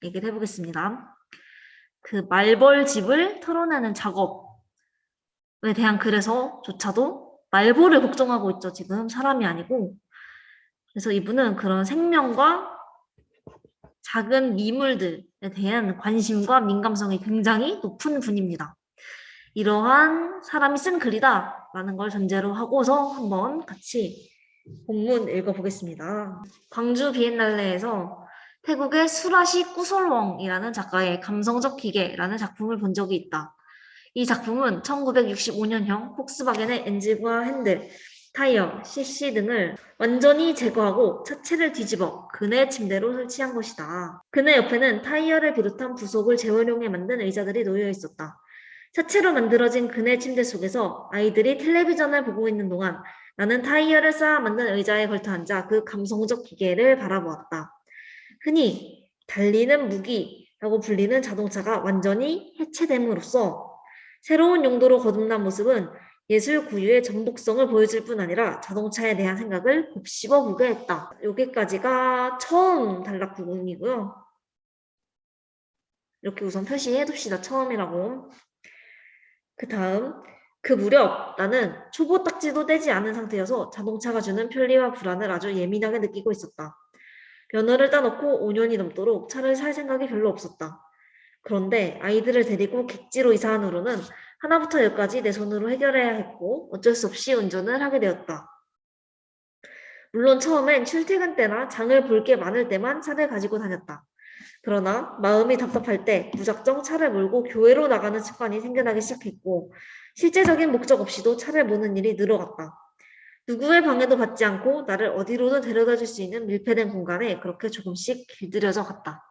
얘기를 해보겠습니다. 그 말벌집을 털어내는 작업에 대한 글에서조차도 말벌을 걱정하고 있죠. 지금 사람이 아니고. 그래서 이분은 그런 생명과 작은 미물들에 대한 관심과 민감성이 굉장히 높은 분입니다. 이러한 사람이 쓴 글이다 라는 걸 전제로 하고서 한번 같이 본문 읽어보겠습니다. 광주 비엔날레에서 태국의 수라시 꾸솔웡이라는 작가의 감성적 기계라는 작품을 본 적이 있다. 이 작품은 1965년형 폭스바겐의 엔진과 핸들, 타이어, CC 등을 완전히 제거하고 차체를 뒤집어 그네 침대로 설치한 것이다. 그네 옆에는 타이어를 비롯한 부속을 재활용해 만든 의자들이 놓여 있었다. 차체로 만들어진 그네 침대 속에서 아이들이 텔레비전을 보고 있는 동안 나는 타이어를 쌓아 만든 의자에 걸터 앉아 그 감성적 기계를 바라보았다. 흔히 달리는 무기라고 불리는 자동차가 완전히 해체됨으로써 새로운 용도로 거듭난 모습은 예술 고유의 전복성을 보여줄 뿐 아니라 자동차에 대한 생각을 곱씹어 보게 했다. 여기까지가 처음 단락 부분이고요. 이렇게 우선 표시해 둡시다. 처음이라고. 그 다음, 그 무렵 나는 초보 딱지도 떼지 않은 상태여서 자동차가 주는 편리와 불안을 아주 예민하게 느끼고 있었다. 면허를 따놓고 5년이 넘도록 차를 살 생각이 별로 없었다. 그런데 아이들을 데리고 객지로 이사한 후로는 하나부터 열까지 내 손으로 해결해야 했고 어쩔 수 없이 운전을 하게 되었다. 물론 처음엔 출퇴근 때나 장을 볼 게 많을 때만 차를 가지고 다녔다. 그러나 마음이 답답할 때 무작정 차를 몰고 교회로 나가는 습관이 생겨나기 시작했고 실제적인 목적 없이도 차를 모는 일이 늘어갔다. 누구의 방해도 받지 않고 나를 어디로든 데려다 줄 수 있는 밀폐된 공간에 그렇게 조금씩 길들여져 갔다.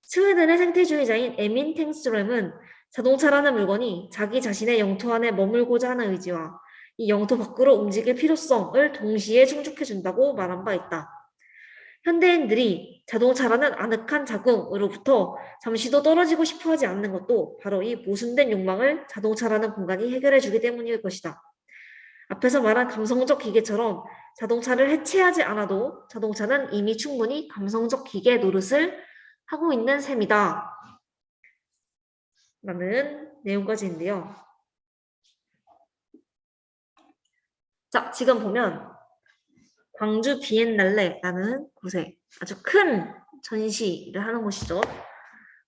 스웨덴의 생태주의자인 에민 탱스트렘은 자동차라는 물건이 자기 자신의 영토 안에 머물고자 하는 의지와 이 영토 밖으로 움직일 필요성을 동시에 충족해준다고 말한 바 있다. 현대인들이 자동차라는 아늑한 자궁으로부터 잠시도 떨어지고 싶어하지 않는 것도 바로 이 모순된 욕망을 자동차라는 공간이 해결해주기 때문일 것이다. 앞에서 말한 감성적 기계처럼 자동차를 해체하지 않아도 자동차는 이미 충분히 감성적 기계 노릇을 하고 있는 셈이다. 라는 내용까지인데요. 자, 지금 보면 광주 비엔날레라는 곳에 아주 큰 전시를 하는 곳이죠.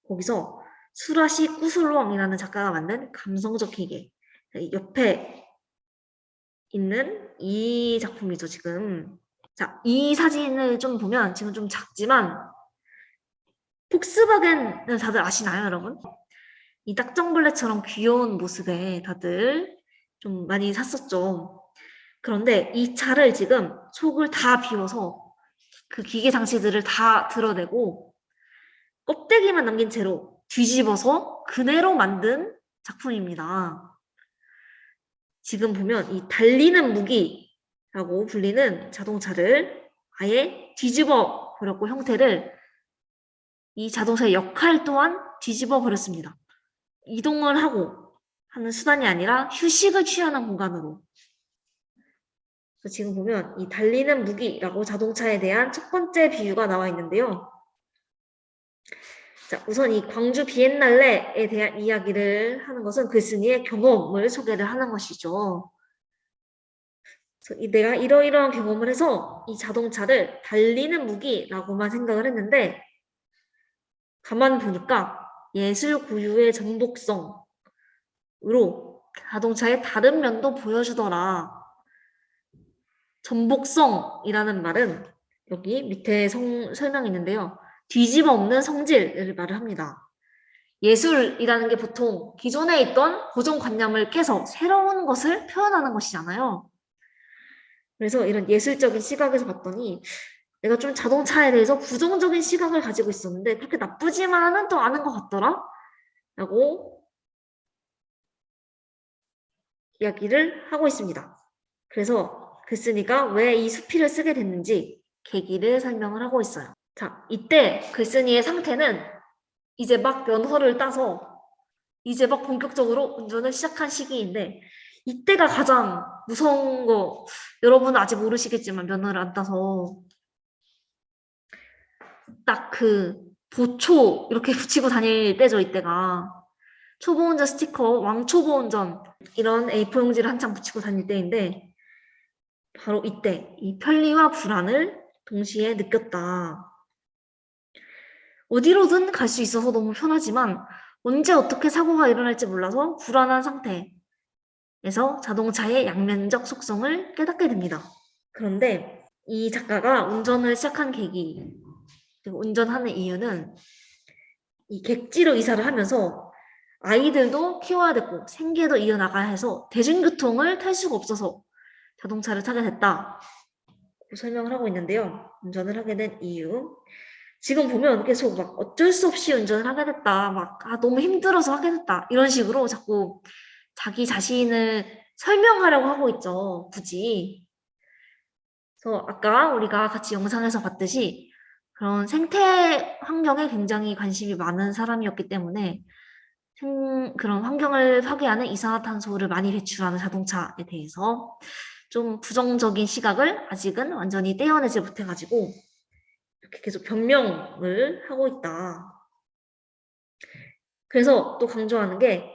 거기서 수라시 꾸슬롱이라는 작가가 만든 감성적 기계. 옆에 있는 이 작품이죠, 지금. 자, 이 사진을 좀 보면 지금 좀 작지만 폭스바겐을 다들 아시나요, 여러분? 이 딱정벌레처럼 귀여운 모습에 다들 좀 많이 샀었죠. 그런데 이 차를 지금 속을 다 비워서 그 기계 장치들을 다 드러내고 껍데기만 남긴 채로 뒤집어서 그대로 만든 작품입니다. 지금 보면 이 달리는 무기라고 불리는 자동차를 아예 뒤집어 버렸고 형태를 이 자동차의 역할 또한 뒤집어 버렸습니다. 이동을 하고 하는 수단이 아니라 휴식을 취하는 공간으로. 지금 보면 이 달리는 무기라고 자동차에 대한 첫 번째 비유가 나와 있는데요. 자, 우선 이 광주 비엔날레에 대한 이야기를 하는 것은 글쓴이의 경험을 소개를 하는 것이죠. 그래서 내가 이러이러한 경험을 해서 이 자동차를 달리는 무기라고만 생각을 했는데 가만 보니까 예술 고유의 전복성으로 자동차의 다른 면도 보여주더라. 전복성이라는 말은 여기 밑에 설명이 있는데요. 뒤집어 엎는 성질을 말을 합니다. 예술이라는 게 보통 기존에 있던 고정관념을 깨서 새로운 것을 표현하는 것이잖아요. 그래서 이런 예술적인 시각에서 봤더니 내가 좀 자동차에 대해서 부정적인 시각을 가지고 있었는데 그렇게 나쁘지만은 또 않은 것 같더라? 라고 이야기를 하고 있습니다. 그래서 글쓴이가 왜 이 수필을 쓰게 됐는지 계기를 설명을 하고 있어요. 자, 이때 글쓴이의 상태는 이제 막 면허를 따서 이제 막 본격적으로 운전을 시작한 시기인데 이때가 가장 무서운 거 여러분은 아직 모르시겠지만 면허를 안 따서 딱 그 보초 이렇게 붙이고 다닐 때죠, 이때가. 초보 운전 스티커, 왕초보 운전 이런 A4 용지를 한창 붙이고 다닐 때인데 바로 이때 이 편리와 불안을 동시에 느꼈다. 어디로든 갈 수 있어서 너무 편하지만 언제 어떻게 사고가 일어날지 몰라서 불안한 상태에서 자동차의 양면적 속성을 깨닫게 됩니다. 그런데 이 작가가 운전을 시작한 계기, 그리고 운전하는 이유는 이 객지로 이사를 하면서 아이들도 키워야 되고 생계도 이어나가야 해서 대중교통을 탈 수가 없어서 자동차를 타게 됐다. 설명을 하고 있는데요. 운전을 하게 된 이유. 지금 보면 계속 막 어쩔 수 없이 운전을 하게 됐다. 막 너무 힘들어서 하게 됐다. 이런 식으로 자꾸 자기 자신을 설명하려고 하고 있죠. 굳이. 그래서 아까 우리가 같이 영상에서 봤듯이 그런 생태 환경에 굉장히 관심이 많은 사람이었기 때문에 그런 환경을 파괴하는 이산화탄소를 많이 배출하는 자동차에 대해서 좀 부정적인 시각을 아직은 완전히 떼어내지 못해가지고 이렇게 계속 변명을 하고 있다. 그래서 또 강조하는 게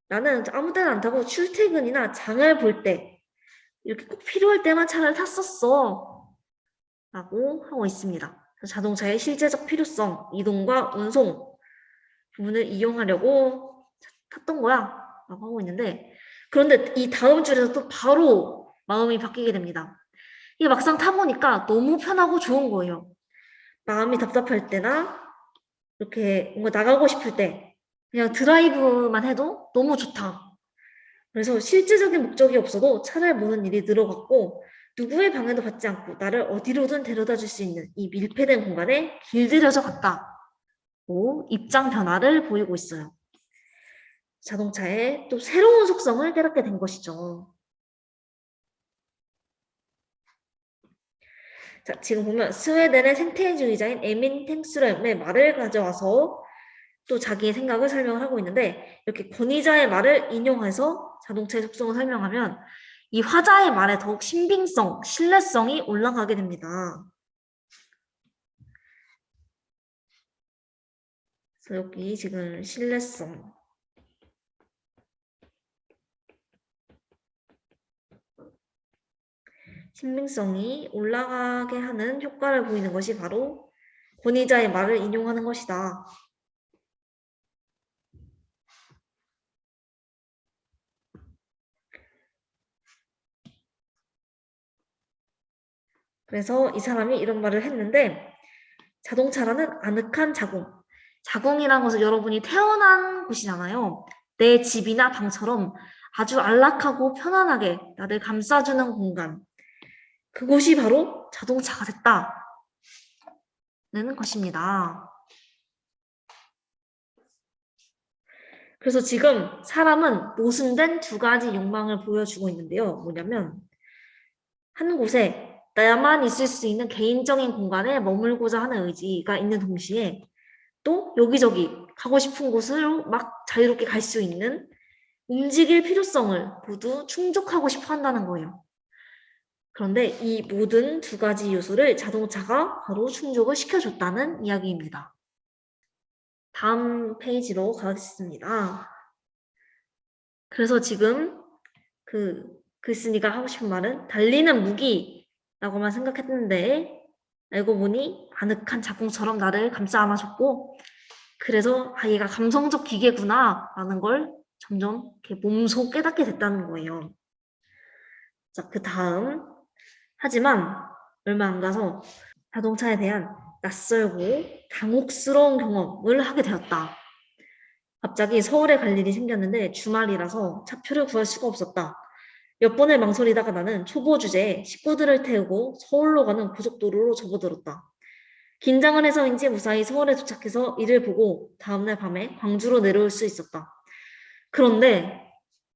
나는 아무 데나 안 타고 출퇴근이나 장을 볼 때 이렇게 꼭 필요할 때만 차를 탔었어 라고 하고 있습니다. 자동차의 실제적 필요성, 이동과 운송 부분을 이용하려고 탔던 거야 라고 하고 있는데 그런데 이 다음 줄에서 또 바로 마음이 바뀌게 됩니다. 이게 막상 타보니까 너무 편하고 좋은 거예요. 마음이 답답할 때나 이렇게 뭔가 나가고 싶을 때 그냥 드라이브만 해도 너무 좋다. 그래서 실질적인 목적이 없어도 차를 모는 일이 늘어갔고 누구의 방해도 받지 않고 나를 어디로든 데려다 줄 수 있는 이 밀폐된 공간에 길들여져 갔다고 입장 변화를 보이고 있어요. 자동차의 또 새로운 속성을 깨닫게 된 것이죠. 자, 지금 보면 스웨덴의 생태주의자인 에민 탱스럼의 말을 가져와서 또 자기의 생각을 설명을 하고 있는데 이렇게 권위자의 말을 인용해서 자동차의 속성을 설명하면 이 화자의 말에 더욱 신빙성, 신뢰성이 올라가게 됩니다. 그래서 여기 지금 신뢰성 신빙성이 올라가게 하는 효과를 보이는 것이 바로 권위자의 말을 인용하는 것이다. 그래서 이 사람이 이런 말을 했는데 자동차라는 아늑한 자궁. 자궁이라는 것은 여러분이 태어난 곳이잖아요. 내 집이나 방처럼 아주 안락하고 편안하게 나를 감싸주는 공간. 그곳이 바로 자동차가 됐다는 것입니다. 그래서 지금 사람은 모순된 두 가지 욕망을 보여주고 있는데요. 뭐냐면 한 곳에 나만 있을 수 있는 개인적인 공간에 머물고자 하는 의지가 있는 동시에 또 여기저기 가고 싶은 곳으로 막 자유롭게 갈 수 있는 움직일 필요성을 모두 충족하고 싶어 한다는 거예요. 그런데 이 모든 두 가지 요소를 자동차가 바로 충족을 시켜줬다는 이야기입니다. 다음 페이지로 가겠습니다. 그래서 지금 그 글쓴이가 하고 싶은 말은 달리는 무기라고만 생각했는데 알고 보니 아늑한 자궁처럼 나를 감싸 안아줬고 그래서 얘가 감성적 기계구나 라는 걸 점점 이렇게 몸소 깨닫게 됐다는 거예요. 자, 그 다음 하지만 얼마 안 가서 자동차에 대한 낯설고 당혹스러운 경험을 하게 되었다. 갑자기 서울에 갈 일이 생겼는데 주말이라서 차표를 구할 수가 없었다. 몇 번을 망설이다가 나는 초보 주제에 식구들을 태우고 서울로 가는 고속도로로 접어들었다. 긴장을 해서인지 무사히 서울에 도착해서 일을 보고 다음날 밤에 광주로 내려올 수 있었다. 그런데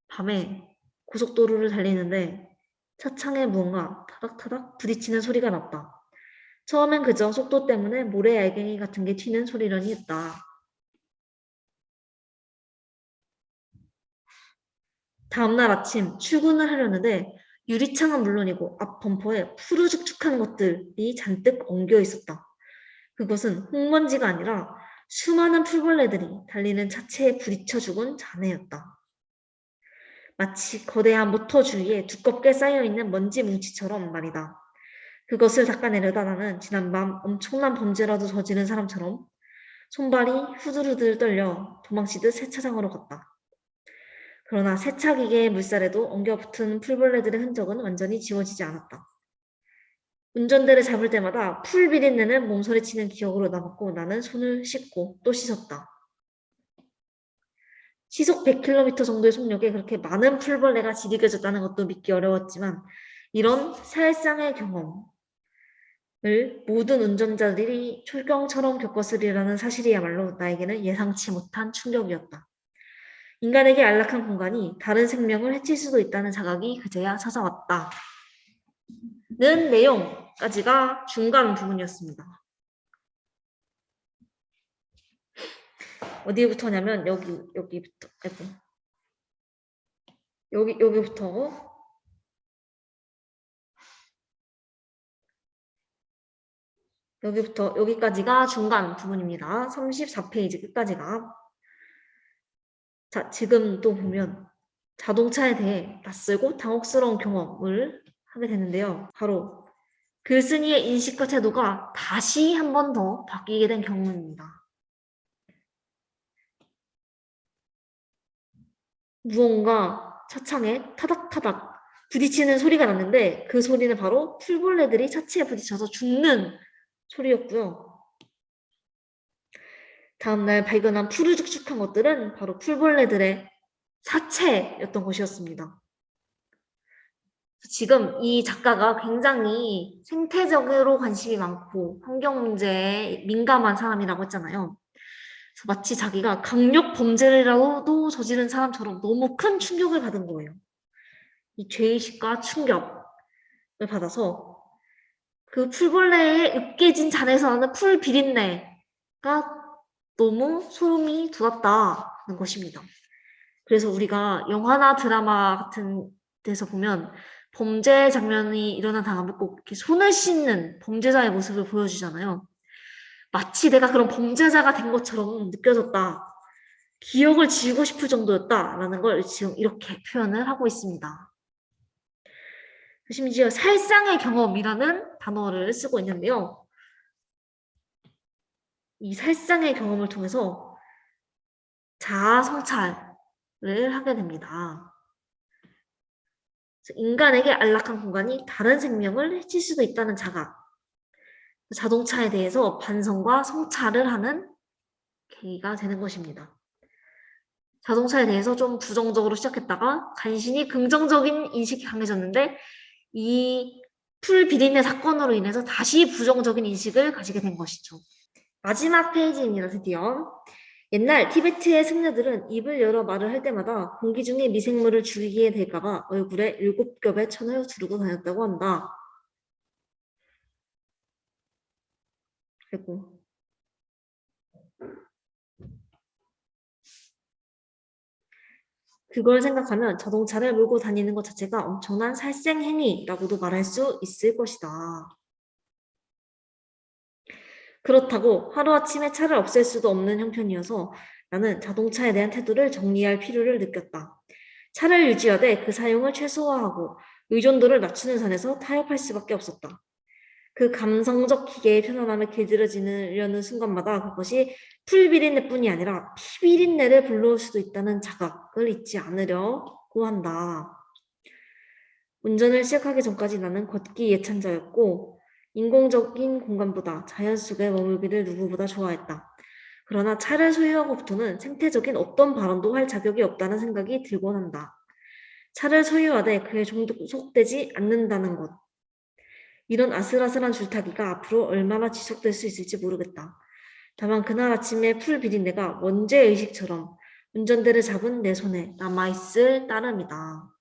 밤에 고속도로를 달리는데 차창에 무언가 타닥타닥 부딪히는 소리가 났다. 처음엔 그저 속도 때문에 모래 알갱이 같은 게 튀는 소리려니 했다. 다음날 아침 출근을 하려는데 유리창은 물론이고 앞 범퍼에 푸르죽죽한 것들이 잔뜩 엉겨 있었다. 그것은 홍먼지가 아니라 수많은 풀벌레들이 달리는 차체에 부딪혀 죽은 잔해였다. 마치 거대한 모터 주위에 두껍게 쌓여있는 먼지 뭉치처럼 말이다. 그것을 닦아내려다 나는 지난밤 엄청난 범죄라도 저지른 사람처럼 손발이 후들후들 떨려 도망치듯 세차장으로 갔다. 그러나 세차기계의 물살에도 엉겨붙은 풀벌레들의 흔적은 완전히 지워지지 않았다. 운전대를 잡을 때마다 풀 비린내는 몸서리치는 기억으로 남았고 나는 손을 씻고 또 씻었다. 시속 100km 정도의 속력에 그렇게 많은 풀벌레가 지리겨졌다는 것도 믿기 어려웠지만 이런 살상의 경험을 모든 운전자들이 철경처럼 겪었으리라는 사실이야말로 나에게는 예상치 못한 충격이었다. 인간에게 안락한 공간이 다른 생명을 해칠 수도 있다는 자각이 그제야 찾아왔다. 는 내용까지가 중간 부분이었습니다. 어디부터냐면 여기부터 여기부터 여기까지가 중간 부분입니다. 34페이지 끝까지가. 자, 지금 또 보면 자동차에 대해 낯설고 당혹스러운 경험을 하게 되는데요. 바로 글쓴이의 인식과 태도가 다시 한 번 더 바뀌게 된 경험입니다. 무언가 차창에 타닥타닥 부딪히는 소리가 났는데 그 소리는 바로 풀벌레들이 차체에 부딪혀서 죽는 소리였고요. 다음날 발견한 푸르죽죽한 것들은 바로 풀벌레들의 사체였던 것이었습니다. 지금 이 작가가 굉장히 생태적으로 관심이 많고 환경 문제에 민감한 사람이라고 했잖아요. 마치 자기가 강력 범죄라도 저지른 사람처럼 너무 큰 충격을 받은 거예요. 이 죄의식과 충격을 받아서 그 풀벌레의 으깨진 잔에서 나는 풀 비린내가 너무 소름이 돋았다는 것입니다. 그래서 우리가 영화나 드라마 같은 데서 보면 범죄 장면이 일어난 다음에 꼭 이렇게 손을 씻는 범죄자의 모습을 보여주잖아요. 마치 내가 그런 범죄자가 된 것처럼 느껴졌다. 기억을 지우고 싶을 정도였다라는 걸 지금 이렇게 표현을 하고 있습니다. 심지어 살상의 경험이라는 단어를 쓰고 있는데요. 이 살상의 경험을 통해서 자아 성찰을 하게 됩니다. 인간에게 안락한 공간이 다른 생명을 해칠 수도 있다는 자각. 자동차에 대해서 반성과 성찰을 하는 계기가 되는 것입니다. 자동차에 대해서 좀 부정적으로 시작했다가 간신히 긍정적인 인식이 강해졌는데 이 풀 비린내 사건으로 인해서 다시 부정적인 인식을 가지게 된 것이죠. 마지막 페이지입니다. 드디어. 옛날 티베트의 승려들은 입을 열어 말을 할 때마다 공기 중에 미생물을 죽이게 될까봐 얼굴에 7겹의 천을 두르고 다녔다고 한다. 그리고 그걸 생각하면 자동차를 몰고 다니는 것 자체가 엄청난 살생행위라고도 말할 수 있을 것이다. 그렇다고 하루아침에 차를 없앨 수도 없는 형편이어서 나는 자동차에 대한 태도를 정리할 필요를 느꼈다. 차를 유지하되 그 사용을 최소화하고 의존도를 낮추는 선에서 타협할 수밖에 없었다. 그 감성적 기계의 편안함에 길들여지려는 순간마다 그것이 풀비린내뿐이 아니라 피비린내를 불러올 수도 있다는 자각을 잊지 않으려고 한다. 운전을 시작하기 전까지 나는 걷기 예찬자였고 인공적인 공간보다 자연 속에 머물기를 누구보다 좋아했다. 그러나 차를 소유하고부터는 생태적인 어떤 발언도 할 자격이 없다는 생각이 들곤 한다. 차를 소유하되 그에 종속되지 않는다는 것. 이런 아슬아슬한 줄타기가 앞으로 얼마나 지속될 수 있을지 모르겠다. 다만 그날 아침에 풀 비린내가 원죄의식처럼 운전대를 잡은 내 손에 남아있을 따름이다.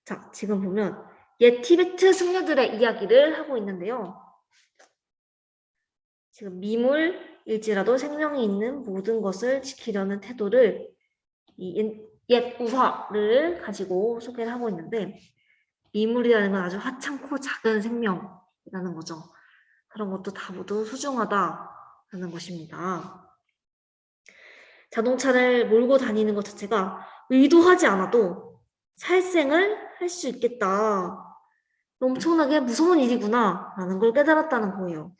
자, 지금 보면 옛 티베트 승려들의 이야기를 하고 있는데요. 지금 미물일지라도 생명이 있는 모든 것을 지키려는 태도를 이 옛 우화를 가지고 소개를 하고 있는데 미물이라는 건 아주 하찮고 작은 생명이라는 거죠. 그런 것도 다 모두 소중하다라는 것입니다. 자동차를 몰고 다니는 것 자체가 의도하지 않아도 살생을 할 수 있겠다. 엄청나게 무서운 일이구나 라는 걸 깨달았다는 거예요.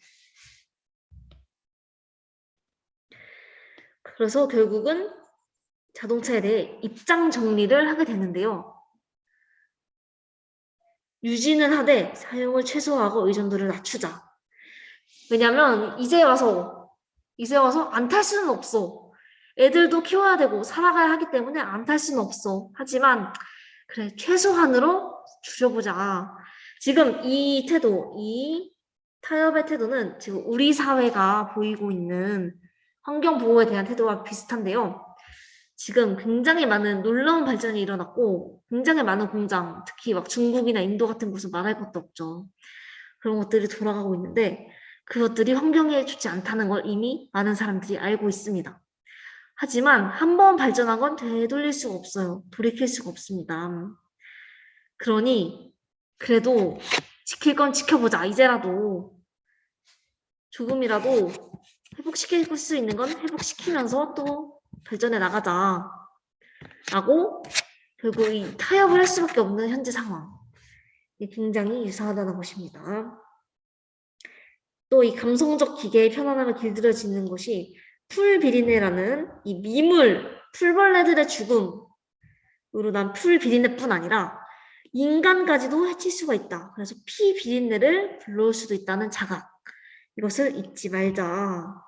그래서 결국은 자동차에 대해 입장 정리를 하게 되는데요. 유지는 하되 사용을 최소화하고 의존도를 낮추자. 왜냐면 이제 와서 안 탈 수는 없어. 애들도 키워야 되고 살아가야 하기 때문에 안 탈 수는 없어. 하지만 그래 최소한으로 줄여보자. 지금 이 태도, 이 타협의 태도는 지금 우리 사회가 보이고 있는 환경보호에 대한 태도와 비슷한데요. 지금 굉장히 많은 놀라운 발전이 일어났고 굉장히 많은 공장, 특히 막 중국이나 인도 같은 곳은 말할 것도 없죠. 그런 것들이 돌아가고 있는데 그것들이 환경에 좋지 않다는 걸 이미 많은 사람들이 알고 있습니다. 하지만 한번 발전한 건 되돌릴 수가 없어요. 돌이킬 수가 없습니다. 그러니 그래도 지킬 건 지켜보자. 이제라도 조금이라도 회복시킬 수 있는 건 회복시키면서 또 발전해 나가자. 라고 결국 이 타협을 할 수밖에 없는 현재 상황. 굉장히 유사하다는 것입니다. 또 이 감성적 기계의 편안함을 길들여지는 것이 풀비린내라는 이 미물, 풀벌레들의 죽음으로 난 풀비린내뿐 아니라 인간까지도 해칠 수가 있다. 그래서 피비린내를 불러올 수도 있다는 자각. 이것을 잊지 말자.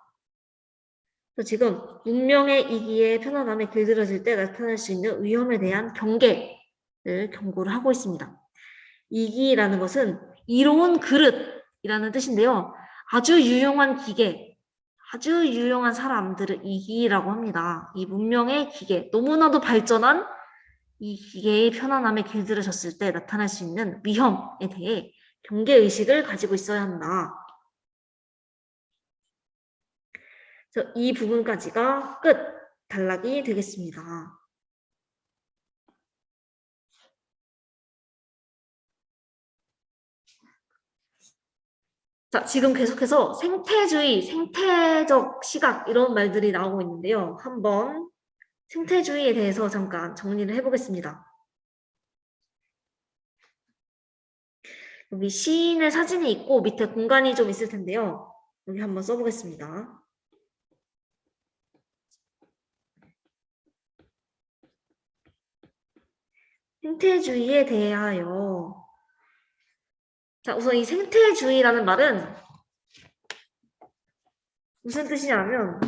지금 문명의 이기에 편안함에 길들여질 때 나타날 수 있는 위험에 대한 경계를 경고를 하고 있습니다. 이기라는 것은 이로운 그릇이라는 뜻인데요. 아주 유용한 기계, 아주 유용한 사람들을 이기라고 합니다. 이 문명의 기계, 너무나도 발전한 이 기계의 편안함에 길들여졌을 때 나타날 수 있는 위험에 대해 경계의식을 가지고 있어야 한다. 그래서 이 부분까지가 끝 단락이 되겠습니다. 자, 지금 계속해서 생태주의, 생태적 시각 이런 말들이 나오고 있는데요. 한번 생태주의에 대해서 잠깐 정리를 해보겠습니다. 여기 시인의 사진이 있고 밑에 공간이 좀 있을 텐데요. 여기 한번 써보겠습니다. 생태주의에 대하여. 자, 우선 이 생태주의라는 말은 무슨 뜻이냐면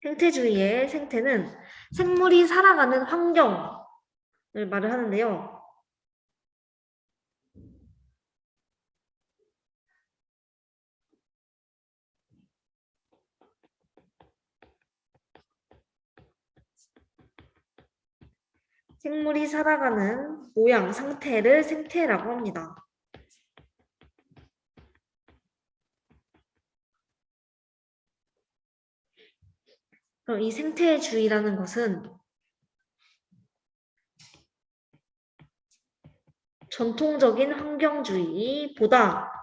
생태주의의 생태는 생물이 살아가는 환경을 말을 하는데요. 생물이 살아가는 모양, 상태를 생태라고 합니다. 그럼 이 생태주의라는 것은 전통적인 환경주의보다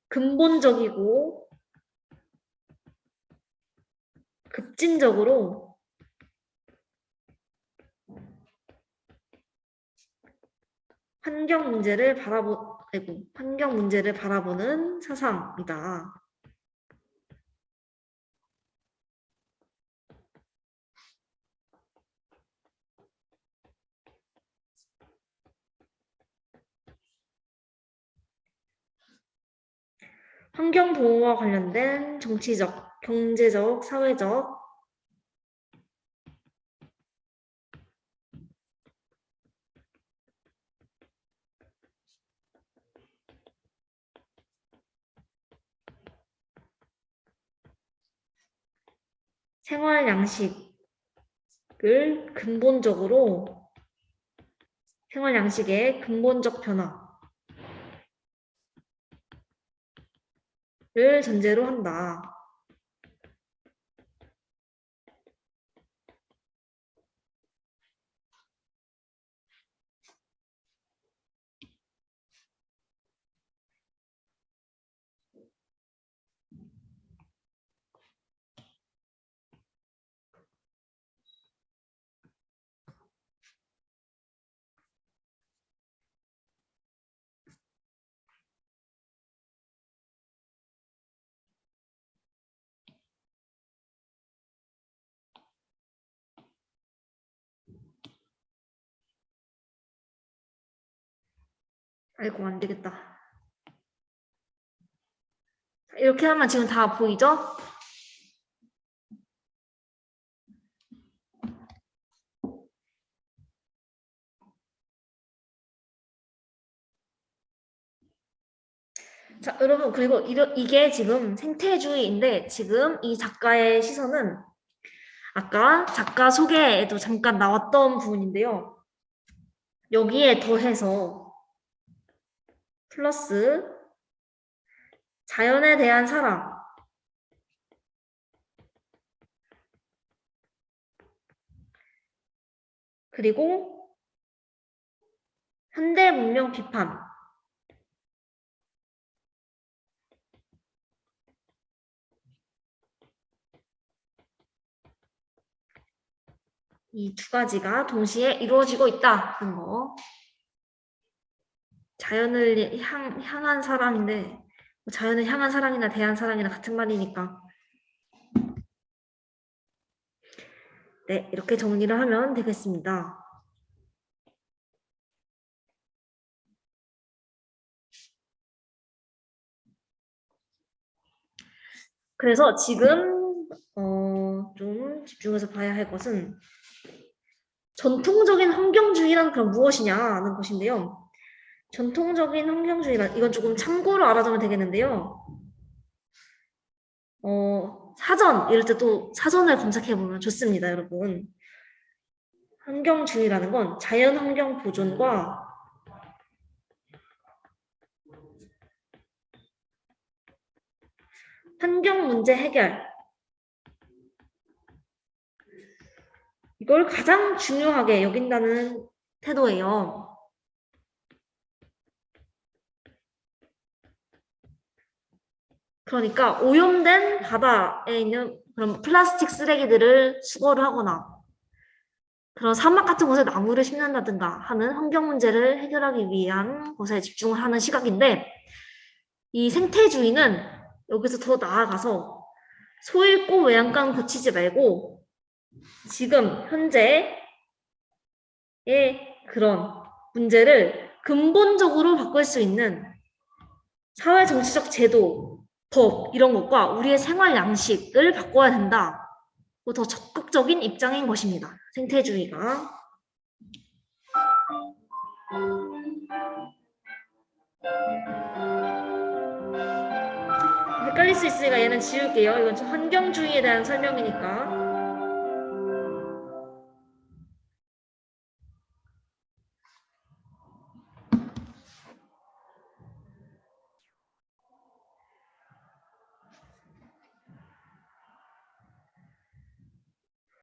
근본적이고 급진적으로 환경 문제를 바라보는 사상이다. 환경 보호와 관련된 정치적, 경제적, 사회적 생활 양식을 생활 양식의 근본적 변화를 전제로 한다. 아이고, 안 되겠다. 이렇게 하면 지금 다 보이죠? 자, 여러분, 그리고 이게 지금 생태주의인데, 지금 이 작가의 시선은 아까 작가 소개에도 잠깐 나왔던 부분인데요. 여기에 더해서 플러스 자연에 대한 사랑, 그리고 현대 문명 비판, 이 두 가지가 동시에 이루어지고 있다는 거. 자연을 향한 사랑인데 자연을 향한 사랑이나 대한 사랑이나 같은 말이니까. 네, 이렇게 정리를 하면 되겠습니다. 그래서 지금 좀 집중해서 봐야 할 것은 전통적인 환경주의란 그럼 무엇이냐는 것인데요. 전통적인 환경주의란 이건 조금 참고로 알아두면 되겠는데요. 사전 이럴 때 또 사전을 검색해 보면 좋습니다, 여러분. 환경주의라는 건 자연환경 보존과 환경 문제 해결, 이걸 가장 중요하게 여긴다는 태도예요. 그러니까 오염된 바다에 있는 그런 플라스틱 쓰레기들을 수거를 하거나 그런 사막 같은 곳에 나무를 심는다든가 하는 환경 문제를 해결하기 위한 것에 집중을 하는 시각인데, 이 생태주의는 여기서 더 나아가서 소잃고 외양간 고치지 말고 지금 현재의 그런 문제를 근본적으로 바꿀 수 있는 사회 정치적 제도, 법 이런 것과 우리의 생활 양식을 바꿔야 된다. 더 적극적인 입장인 것입니다. 생태주의가. 헷갈릴 수 있으니까 얘는 지울게요. 이건 좀 환경주의에 대한 설명이니까.